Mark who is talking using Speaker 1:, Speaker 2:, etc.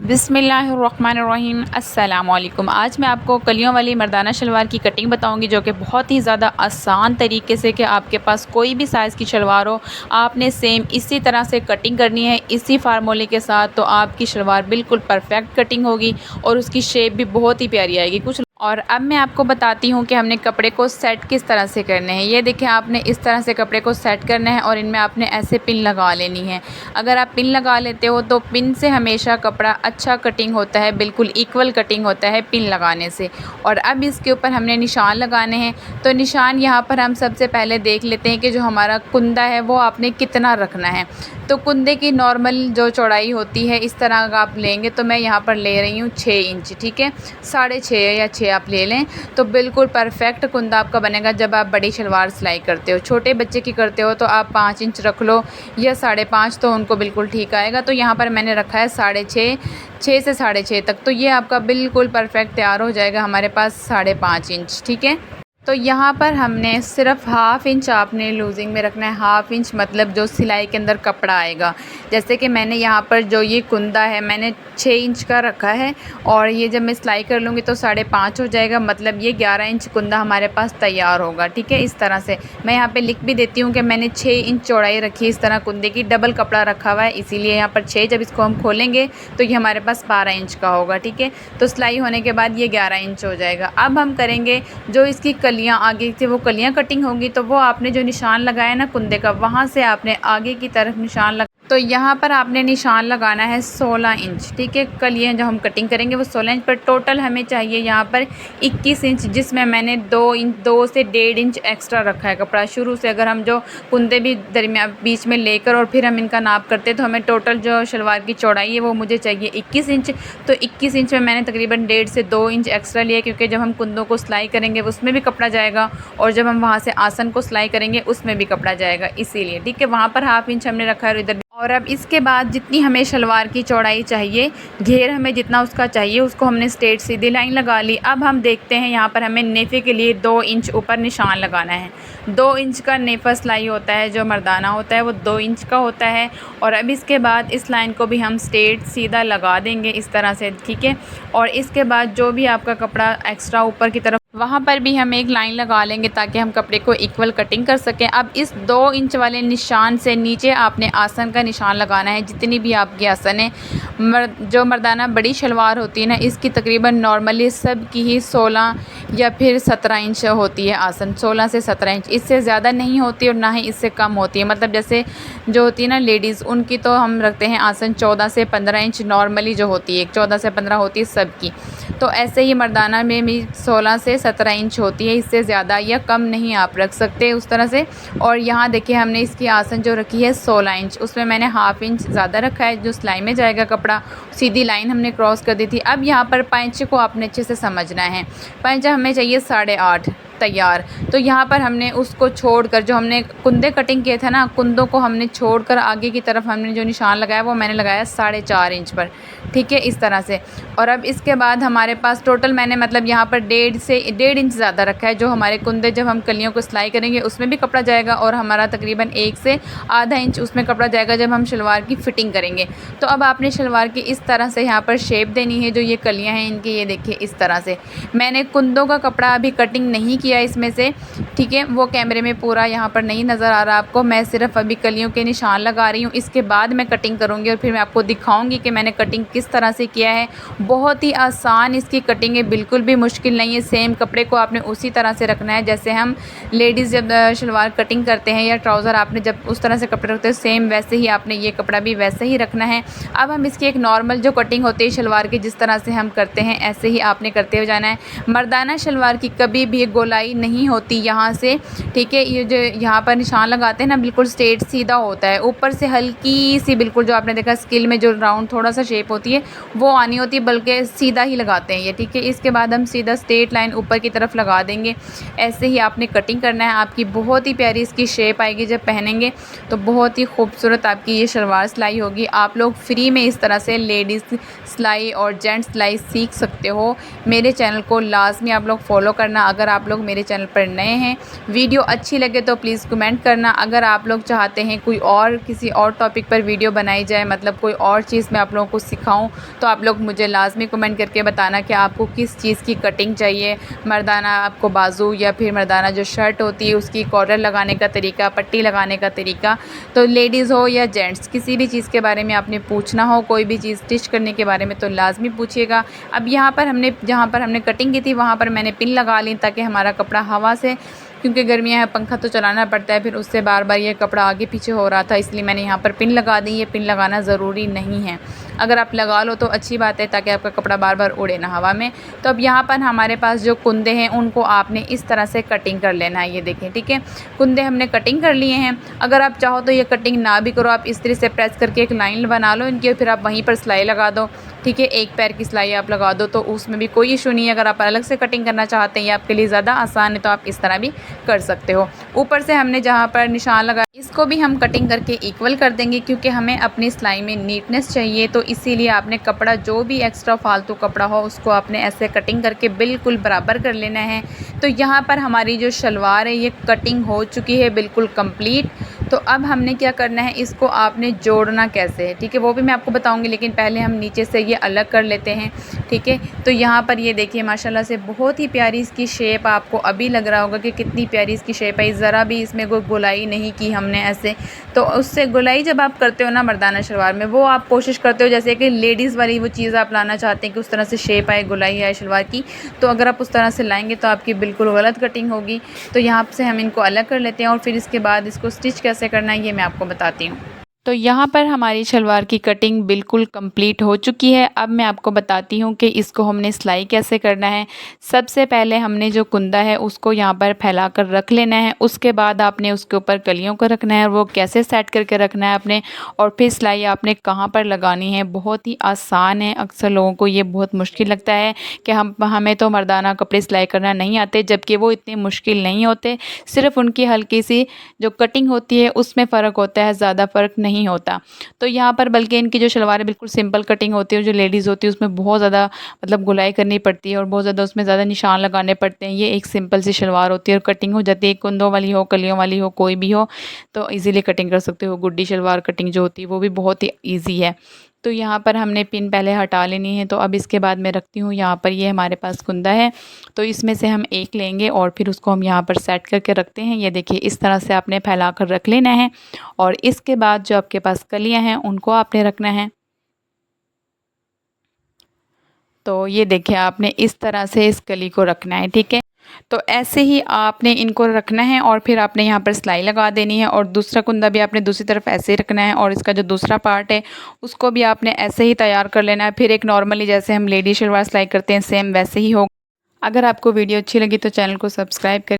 Speaker 1: बिस्मिल्लाहिर्रहमानिर्रहीम अस्सलाम वालेकुम। आज मैं आपको कलियों वाली मर्दाना शलवार की कटिंग बताऊंगी, जो कि बहुत ही ज़्यादा आसान तरीके से कि आपके पास कोई भी साइज़ की शलवार हो, आपने सेम इसी तरह से कटिंग करनी है, इसी फार्मूले के साथ, तो आपकी शलवार बिल्कुल परफेक्ट कटिंग होगी और उसकी शेप भी बहुत ही प्यारी आएगी। और अब मैं आपको बताती हूँ कि हमने कपड़े को सेट किस तरह से करने हैं। ये देखिए, आपने इस तरह से कपड़े को सेट करना है और इनमें आपने ऐसे पिन लगा लेनी है। अगर आप पिन लगा लेते हो तो पिन से हमेशा कपड़ा अच्छा कटिंग होता है, बिल्कुल इक्वल कटिंग होता है पिन लगाने से। और अब इसके ऊपर हमने निशान लगाने हैं। तो निशान यहाँ पर हम सबसे पहले देख लेते हैं कि जो हमारा कुंदा है वो आपने कितना रखना है। तो कुंदे की नॉर्मल जो चौड़ाई होती है, इस तरह का आप लेंगे, तो मैं यहाँ पर ले रही हूँ 6 इंच, ठीक है। 6.5 या 6 आप ले लें तो बिल्कुल परफेक्ट कुंदा आपका बनेगा। जब आप बड़ी शलवार सिलाई करते हो, छोटे बच्चे की करते हो, तो आप 5 इंच रख लो या 5.5, तो उनको बिल्कुल ठीक आएगा। तो यहाँ पर मैंने रखा है 6.5, 6 से 6.5 तक। तो ये आपका बिल्कुल परफेक्ट तैयार हो जाएगा हमारे पास 5.5 इंच, ठीक है। तो यहाँ पर हमने सिर्फ हाफ़ इंच आपने लूजिंग में रखना है। हाफ़ इंच मतलब जो सिलाई के अंदर कपड़ा आएगा। जैसे कि मैंने यहाँ पर जो ये कुंदा है मैंने 6 इंच का रखा है, और ये जब मैं सिलाई कर लूँगी तो 5.5 हो जाएगा, मतलब ये 11 इंच कुंदा हमारे पास तैयार होगा, ठीक है। इस तरह से मैं यहाँ पे लिख भी देती हूँ कि मैंने 6 इंच चौड़ाई रखी है। इस तरह कुंदे की डबल कपड़ा रखा हुआ है, इसीलिए यहाँ पर 6। जब इसको हम खोलेंगे तो ये हमारे पास 12 इंच का होगा, ठीक है। तो सिलाई होने के बाद ये 11 इंच हो जाएगा। अब हम करेंगे जो इसकी कलियाँ आगे से वो कलियाँ कटिंग होंगी, तो वो आपने जो निशान लगाया ना कुंदे का, वहाँ से आपने आगे की तरफ निशान लगा। तो यहाँ पर आपने निशान लगाना है 16 इंच, ठीक है। कलियाँ जो हम कटिंग करेंगे वो 16 इंच पर। टोटल हमें चाहिए यहाँ पर 21 इंच, जिसमें मैंने 2 से 1.5 इंच एक्स्ट्रा रखा है कपड़ा शुरू से। अगर हम जो कुंदे भी दरमियान बीच में लेकर और फिर हम इनका नाप करते हैं, तो हमें टोटल जो शलवार की चौड़ाई है वो मुझे चाहिए 21 इंच। तो 21 इंच में मैंने तकरीबन 1.5 से 2 इंच एक्स्ट्रा लिया, क्योंकि जब हम कुंदों को सिलाई करेंगे उसमें भी कपड़ा जाएगा, और जब हम वहाँ से आसन को सिलाई करेंगे उसमें भी कपड़ा जाएगा, इसीलिए, ठीक है। वहाँ पर हाफ़ इंच हमने रखा है इधर। और अब इसके बाद जितनी हमें शलवार की चौड़ाई चाहिए, घेर हमें जितना उसका चाहिए, उसको हमने स्ट्रेट सीधी लाइन लगा ली। अब हम देखते हैं यहाँ पर हमें नेफे के लिए 2 इंच ऊपर निशान लगाना है। 2 इंच का नेफा सिलाई होता है, जो मर्दाना होता है वो 2 इंच का होता है। और अब इसके बाद इस लाइन को भी हम स्ट्रेट सीधा लगा देंगे इस तरह से, ठीक है। और इसके बाद जो भी आपका कपड़ा एक्स्ट्रा ऊपर की तरफ, वहाँ पर भी हम एक लाइन लगा लेंगे ताकि हम कपड़े को इक्वल कटिंग कर सकें। अब इस 2 इंच वाले निशान से नीचे आपने आसन का निशान लगाना है। जितनी भी आपकी आसन है, जो मर्दाना बड़ी शलवार होती है ना, इसकी तकरीबन नॉर्मली सब की ही 16 या फिर 17 इंच होती है आसन। 16 से 17 इंच, इससे ज़्यादा नहीं होती और ना ही इससे कम होती है। मतलब जैसे जो होती है ना लेडीज़, उनकी तो हम रखते हैं आसन 14 से 15 इंच नॉर्मली जो होती है, 14 से 15 होती है सबकी। तो ऐसे ही मर्दाना में भी 16 से 17 इंच होती है, इससे ज़्यादा या कम नहीं आप रख सकते उस तरह से। और यहाँ देखिए, हमने इसकी आसन जो रखी है 16 इंच, उसमें मैंने हाफ़ इंच ज़्यादा रखा है, जो सिलाई में जाएगा कपड़ा। सीधी लाइन हमने क्रॉस कर दी थी। अब यहाँ पर पैंचे को आपने अच्छे से समझना है। पैंचा हमें चाहिए 8.5 तैयार। तो यहाँ पर हमने उसको छोड़कर, जो हमने कुंदे कटिंग किए थे ना, कुंदों को हमने छोड़कर आगे की तरफ हमने जो निशान लगाया वो मैंने लगाया 4.5 इंच पर, ठीक है, इस तरह से। और अब इसके बाद हमारे पास टोटल मैंने मतलब यहाँ पर 1.5 इंच ज़्यादा रखा है। जो हमारे कुंदे जब हम कलियों को सिलाई करेंगे उसमें भी कपड़ा जाएगा, और हमारा तकरीबन 1 से आधा इंच उसमें कपड़ा जाएगा जब हम शलवार की फ़िटिंग करेंगे। तो अब आपने शलवार की इस तरह से यहाँ पर शेप देनी है। जो ये कलियाँ हैं इनकी, ये देखिए इस तरह से। मैंने कुंदों का कपड़ा अभी कटिंग नहीं किया इसमें से, ठीक है, वो कैमरे में पूरा यहाँ पर नहीं नज़र आ रहा आपको। मैं सिर्फ अभी कलियों के निशान लगा रही हूँ, इसके बाद मैं कटिंग करूँगी और फिर मैं आपको दिखाऊँगी कि मैंने कटिंग किस तरह से किया है। बहुत ही आसान इसकी कटिंग है, बिल्कुल भी मुश्किल नहीं है। सेम कपड़े को आपने उसी तरह से रखना है जैसे हम लेडीज़ जब शलवार कटिंग करते हैं या ट्राउज़र आपने जब उस तरह से कपड़े रखते हैं, सेम वैसे ही आपने ये कपड़ा भी वैसे ही रखना है। अब हम इसकी एक नॉर्मल जो कटिंग होती है शलवार की, जिस तरह से हम करते हैं ऐसे ही आपने करते हुए जाना है। मर्दाना शलवार की कभी भी गोलाई नहीं होती यहाँ से, ठीक है। ये जो यहाँ पर निशान लगाते हैं ना, बिल्कुल स्ट्रेट सीधा होता है। ऊपर से हल्की सी, बिल्कुल जो आपने देखा स्किल में जो राउंड थोड़ा सा शेप होती है वो आनी होती है, बल्कि सीधा ही लगाते हैं ये, ठीक है। इसके बाद हम सीधा स्ट्रेट लाइन ऊपर की तरफ लगा देंगे। ऐसे ही आपने कटिंग करना है। आपकी बहुत ही प्यारी इसकी शेप आएगी जब पहनेंगे, तो बहुत ही खूबसूरत आपकी ये शलवार सिलाई होगी। आप लोग फ्री में इस तरह से लेडीज़ सिलाई और जेंट्स सिलाई सीख सकते हो। मेरे चैनल को लाजमी आप लोग फॉलो करना। अगर आप लोग मेरे चैनल पर नए हैं, वीडियो अच्छी लगे तो प्लीज़ कमेंट करना। अगर आप लोग चाहते हैं कोई और किसी और टॉपिक पर वीडियो बनाई जाए, मतलब कोई और चीज़ मैं आप लोगों को सिखाऊं, तो आप लोग मुझे लाजमी कमेंट करके बताना कि आपको किस चीज़ की कटिंग चाहिए। मर्दाना आपको बाजू या फिर मर्दाना जो शर्ट होती है उसकी कॉलर लगाने का तरीका, पट्टी लगाने का तरीका, तो लेडीज़ हो या जेंट्स किसी भी चीज़ के बारे में आपने पूछना हो, कोई भी चीज़ स्टिच करने के बारे में, तो लाजमी पूछिएगा। अब यहाँ पर हमने जहाँ पर हमने कटिंग की थी वहाँ पर मैंने पिन लगा ली ताकि हमारा कपड़ा हवा से, क्योंकि गर्मियाँ हैं पंखा तो चलाना पड़ता है, फिर उससे बार बार ये कपड़ा आगे पीछे हो रहा था, इसलिए मैंने यहाँ पर पिन लगा दी। ये पिन लगाना ज़रूरी नहीं है, अगर आप लगा लो तो अच्छी बात है ताकि आपका कपड़ा बार बार उड़े ना हवा में। तो अब यहाँ पर हमारे पास जो कुंदे हैं उनको आपने इस तरह से कटिंग कर लेना है। ये देखें, ठीक है, कुंदे हमने कटिंग कर लिए हैं। अगर आप चाहो तो ये कटिंग ना भी करो, आप इस तरह से प्रेस करके एक लाइन बना लो इनकी, फिर आप वहीं पर सिलाई लगा दो, ठीक है। एक पैर की सिलाई आप लगा दो तो उसमें भी कोई इशू नहीं है। अगर आप अलग से कटिंग करना चाहते हैं, ये आपके लिए ज़्यादा आसान है, तो आप इस तरह भी कर सकते हो। ऊपर से हमने जहाँ पर निशान लगा इसको भी हम कटिंग करके इक्वल कर देंगे, क्योंकि हमें अपनी सिलाई में नीटनेस चाहिए, तो इसीलिए आपने कपड़ा जो भी एक्स्ट्रा फालतू कपड़ा हो उसको आपने ऐसे कटिंग करके बिल्कुल बराबर कर लेना है। तो यहाँ पर हमारी जो शलवार है ये कटिंग हो चुकी है बिल्कुल कंप्लीट। तो अब हमने क्या करना है, इसको आपने जोड़ना कैसे है, ठीक है, वो भी मैं आपको बताऊंगी, लेकिन पहले हम नीचे से ये अलग कर लेते हैं, ठीक है। तो यहाँ पर ये देखिए माशाल्लाह से बहुत ही प्यारी इसकी शेप, आपको अभी लग रहा होगा कि कितनी प्यारी इसकी शेप है। ज़रा भी इसमें कोई गोलाई नहीं की हमने ऐसे, तो उससे गोलाई जब आप करते हो ना मर्दाना शलवार में, वो आप कोशिश करते हो जैसे कि लेडीज़ वाली वो चीज़ आप लाना चाहते हैं कि उस तरह से शेप आए, गोलाई आए शलवार की, तो अगर आप उस तरह से लाएंगे तो आपकी बिल्कुल गलत कटिंग होगी। तो यहाँ से हम इनको अलग कर लेते हैं और फिर इसके बाद इसको स्टिच कैसे करना है ये मैं आपको बताती हूँ। तो यहाँ पर हमारी शलवार की कटिंग बिल्कुल कंप्लीट हो चुकी है। अब मैं आपको बताती हूँ कि इसको हमने सिलाई कैसे करना है। सबसे पहले हमने जो कुंदा है उसको यहाँ पर फैला कर रख लेना है, उसके बाद आपने उसके ऊपर कलियों को रखना है, वो कैसे सेट करके रखना है आपने, और फिर सिलाई आपने कहाँ पर लगानी है। बहुत ही आसान है, अक्सर लोगों को ये बहुत मुश्किल लगता है कि हमें तो मर्दाना कपड़े सिलाई करना नहीं आते, जबकि वो इतने मुश्किल नहीं होते, सिर्फ उनकी हल्की सी जो कटिंग होती है उसमें फ़र्क होता है, ज़्यादा फ़र्क नहीं होता। तो यहाँ पर बल्कि इनकी जो शलवार है बिल्कुल सिंपल कटिंग होती है, और जो लेडीज़ होती है उसमें बहुत ज़्यादा मतलब गुलाई करनी पड़ती है और बहुत ज़्यादा उसमें ज़्यादा निशान लगाने पड़ते हैं। ये एक सिंपल सी शलवार होती है और कटिंग हो जाती है, कुंदों वाली हो, कलियों वाली हो, कोई भी हो तो ईज़िली कटिंग कर सकते हो। गुड्डी शलवार कटिंग जो होती है वो भी बहुत ही ईजी है। तो यहाँ पर हमने पिन पहले हटा लेनी है। तो अब इसके बाद मैं रखती हूँ यहाँ पर, ये हमारे पास कुंदा है, तो इसमें से हम एक लेंगे और फिर उसको हम यहाँ पर सेट करके रखते हैं। ये देखिए इस तरह से आपने फैला कर रख लेना है, और इसके बाद जो आपके पास कलियाँ हैं उनको आपने रखना है। तो ये देखिए आपने इस तरह से इस कली को रखना है, ठीक है। तो ऐसे ही आपने इनको रखना है और फिर आपने यहाँ पर सिलाई लगा देनी है, और दूसरा कुंदा भी आपने दूसरी तरफ ऐसे ही रखना है, और इसका जो दूसरा पार्ट है उसको भी आपने ऐसे ही तैयार कर लेना है। फिर एक नॉर्मली जैसे हम लेडी शलवार सिलाई करते हैं सेम वैसे ही होगा। अगर आपको वीडियो अच्छी लगी तो चैनल को सब्सक्राइब करें।